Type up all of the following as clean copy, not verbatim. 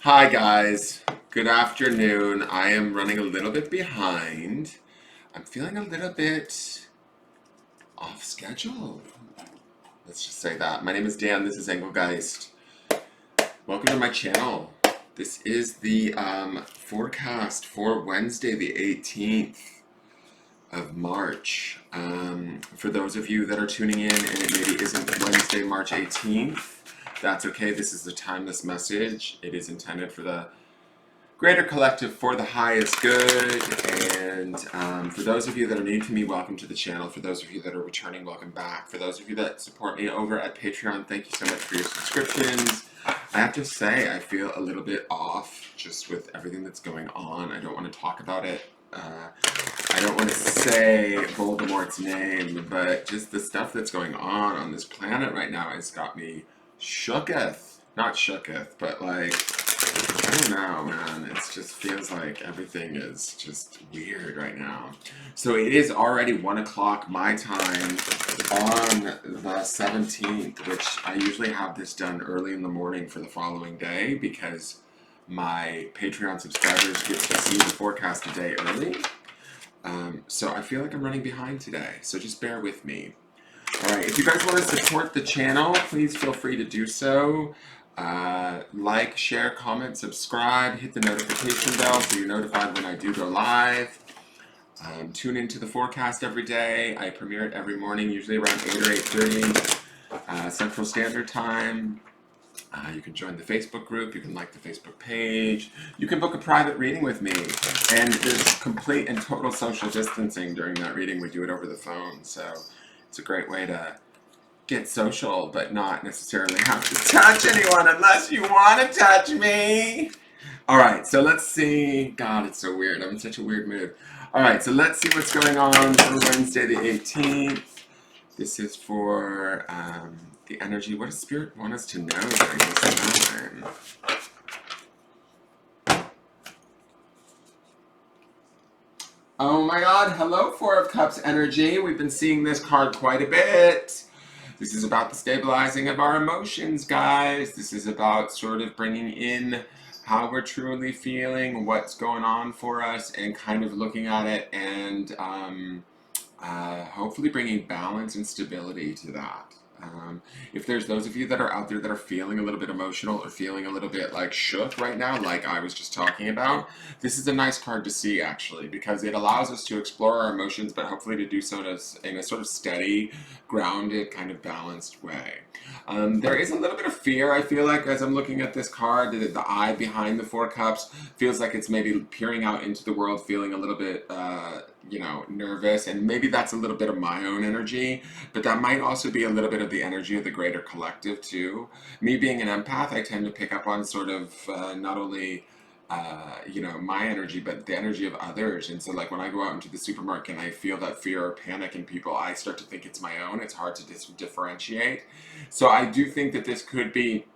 Hi guys, good afternoon. I am running a little bit behind. I'm feeling a little bit off schedule. Let's just say that. My name is Dan, this is Engelgeist. Welcome to my channel. This is the forecast for Wednesday the 18th of March. For those of you that are tuning in and it maybe isn't Wednesday, March 18th, that's okay. This is a timeless message. It is intended for the greater collective for the highest good. And for those of you that are new to me, welcome to the channel. For those of you that are returning, welcome back. For those of you that support me over at Patreon, thank you so much for your subscriptions. I have to say, I feel a little bit off just with everything that's going on. I don't want to talk about it. I don't want to say Voldemort's name, but just the stuff that's going on this planet right now has got me shooketh. Not shooketh, but like, I don't know, man. It just feels like everything is just weird right now. So it is already 1 o'clock my time on the 17th, which I usually have this done early in the morning for the following day because my Patreon subscribers get to see the forecast a day early. So I feel like I'm running behind today, so just bear with me. Alright, if you guys want to support the channel, please feel free to do so. Like, share, comment, subscribe, hit the notification bell so you're notified when I do go live. Tune into the forecast every day. I premiere it every morning, usually around 8 or 8:30 Central Standard Time. You can join the Facebook group, you can like the Facebook page, you can book a private reading with me, and there's complete and total social distancing during that reading. We do it over the phone, so it's a great way to get social, but not necessarily have to touch anyone unless you want to touch me. Alright, so let's see. God, it's so weird. I'm in such a weird mood. Alright, so let's see what's going on for Wednesday the 18th. This is for the energy. What does Spirit want us to know during this time? Oh my god, hello, Four of Cups energy. We've been seeing this card quite a bit. This is about the stabilizing of our emotions, guys. This is about sort of bringing in how we're truly feeling, what's going on for us, and kind of looking at it and hopefully bringing balance and stability to that. If there's those of you that are out there that are feeling a little bit emotional or feeling a little bit like shook right now, like I was just talking about, this is a nice card to see actually, because it allows us to explore our emotions, but hopefully to do so in a sort of steady, grounded, kind of balanced way. There is a little bit of fear, I feel like, as I'm looking at this card. The eye behind the Four Cups feels like it's maybe peering out into the world, feeling a little bit, nervous, and maybe that's a little bit of my own energy, but that might also be a little bit of the energy of the greater collective too. Me being an empath, I tend to pick up on sort of not only my energy, but the energy of others. And so like when I go out into the supermarket and I feel that fear or panic in people, I start to think it's my own. It's hard to differentiate. So I do think that this could be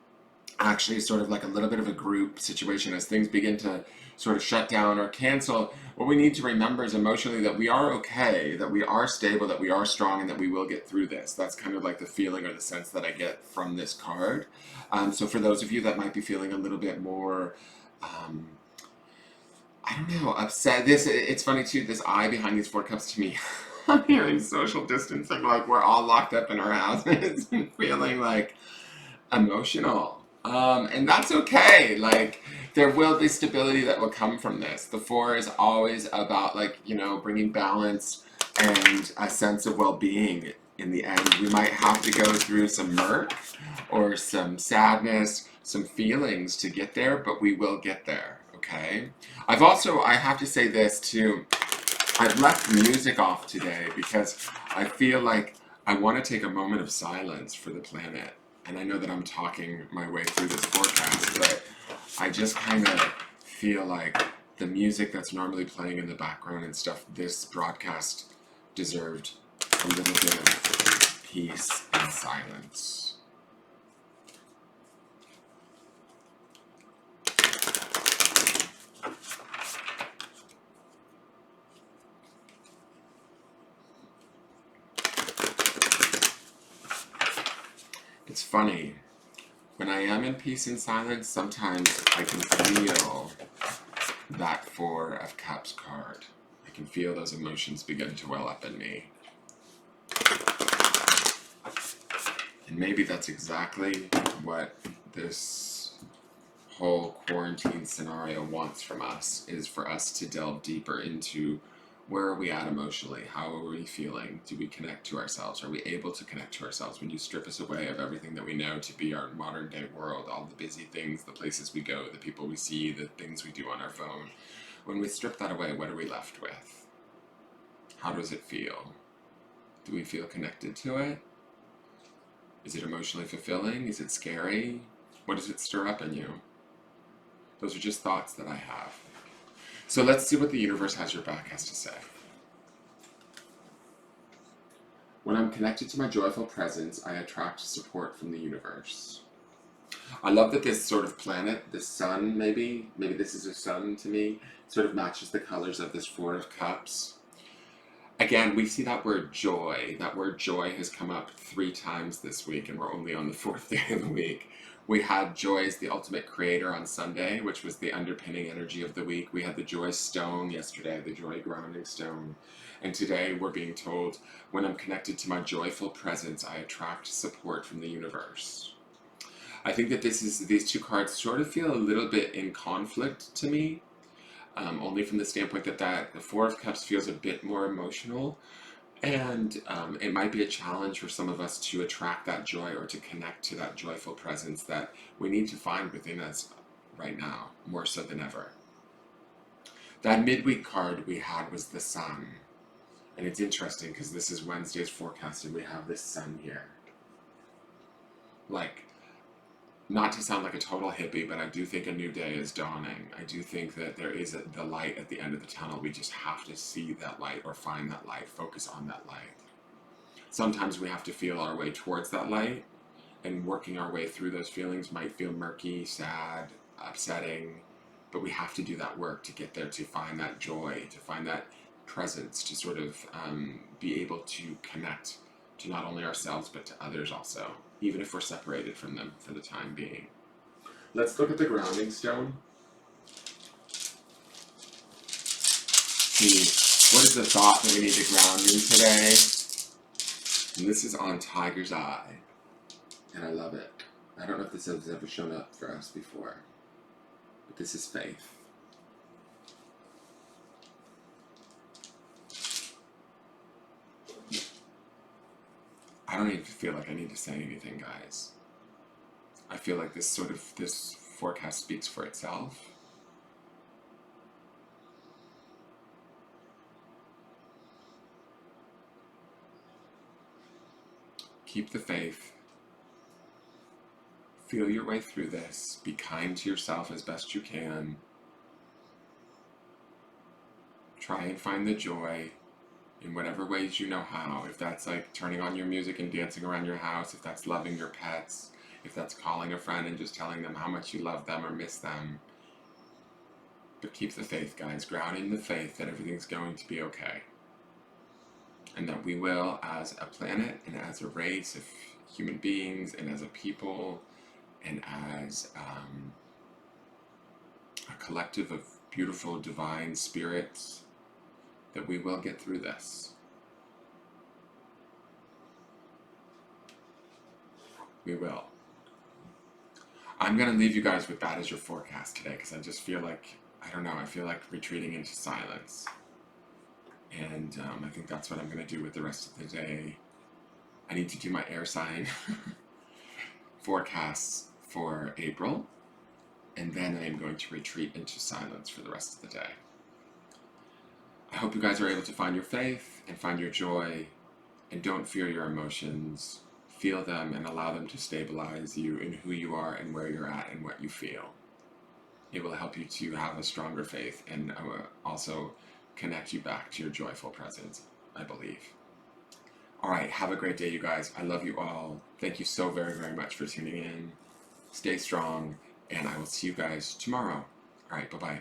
actually sort of like a little bit of a group situation as things begin to sort of shut down or cancel. What we need to remember is emotionally that we are okay, that we are stable, that we are strong, and that we will get through this. That's kind of like the feeling or the sense that I get from this card. So for those of you that might be feeling a little bit more I don't know, upset. It's funny too, this eye behind these Four Cups to me. I'm hearing social distancing, like we're all locked up in our houses and feeling like emotional. And that's okay. Like, there will be stability that will come from this. The four is always about, like, bringing balance and a sense of well-being in the end. We might have to go through some murk or some sadness, some feelings to get there, but we will get there, okay? I have to say this too. I've left music off today because I feel like I want to take a moment of silence for the planet. And I know that I'm talking my way through this forecast, but I just kind of feel like the music that's normally playing in the background and stuff, this broadcast deserved a little bit of peace and silence. It's funny. When I am in peace and silence, sometimes I can feel that Four of Cups card. I can feel those emotions begin to well up in me. And maybe that's exactly what this whole quarantine scenario wants from us, is for us to delve deeper into where are we at emotionally? How are we feeling? Do we connect to ourselves? Are we able to connect to ourselves when you strip us away of everything that we know to be our modern day world, all the busy things, the places we go, the people we see, the things we do on our phone? When we strip that away, what are we left with? How does it feel? Do we feel connected to it? Is it emotionally fulfilling? Is it scary? What does it stir up in you? Those are just thoughts that I have. So let's see what the universe has your back has to say. When I'm connected to my joyful presence, I attract support from the universe. I love that this sort of planet, this sun maybe this is a sun to me, sort of matches the colors of this Four of Cups. Again, we see that word joy. That word joy has come up 3 times this week, and we're only on the 4th day of the week. We had joy as the ultimate creator on Sunday, which was the underpinning energy of the week. We had the joy stone yesterday, the joy grounding stone. And today we're being told, when I'm connected to my joyful presence, I attract support from the universe. I think that these 2 cards sort of feel a little bit in conflict to me. Only from the standpoint that the Four of Cups feels a bit more emotional, and it might be a challenge for some of us to attract that joy or to connect to that joyful presence that we need to find within us right now, more so than ever. That midweek card we had was the sun, and it's interesting because this is Wednesday's forecast and we have this sun here. Like, not to sound like a total hippie, but I do think a new day is dawning. I do think that there is the light at the end of the tunnel. We just have to see that light or find that light, focus on that light. Sometimes we have to feel our way towards that light, and working our way through those feelings might feel murky, sad, upsetting, but we have to do that work to get there, to find that joy, to find that presence, to sort of be able to connect to not only ourselves but to others also, even if we're separated from them for the time being. Let's look at the grounding stone. See, what is the thought that we need to ground in today? And this is on Tiger's Eye, and I love it. I don't know if this has ever shown up for us before, but this is faith. I don't even feel like I need to say anything, guys. I feel like this forecast speaks for itself. Keep the faith. Feel your way through this. Be kind to yourself as best you can. Try and find the joy in whatever ways you know how. If that's like turning on your music and dancing around your house, if that's loving your pets, if that's calling a friend and just telling them how much you love them or miss them. But keep the faith, guys. Ground in the faith that everything's going to be okay. And that we will, as a planet and as a race of human beings and as a people and as a collective of beautiful divine spirits, that we will get through this. We will. I'm going to leave you guys with that as your forecast today, because I just feel like, I don't know, I feel like retreating into silence. And I think that's what I'm going to do with the rest of the day. I need to do my air sign forecasts for April, and then I am going to retreat into silence for the rest of the day. I hope you guys are able to find your faith and find your joy, and don't fear your emotions. Feel them and allow them to stabilize you in who you are and where you're at and what you feel. It will help you to have a stronger faith and also connect you back to your joyful presence, I believe. All right, have a great day, you guys. I love you all. Thank you so very, very much for tuning in. Stay strong, and I will see you guys tomorrow. All right, bye-bye.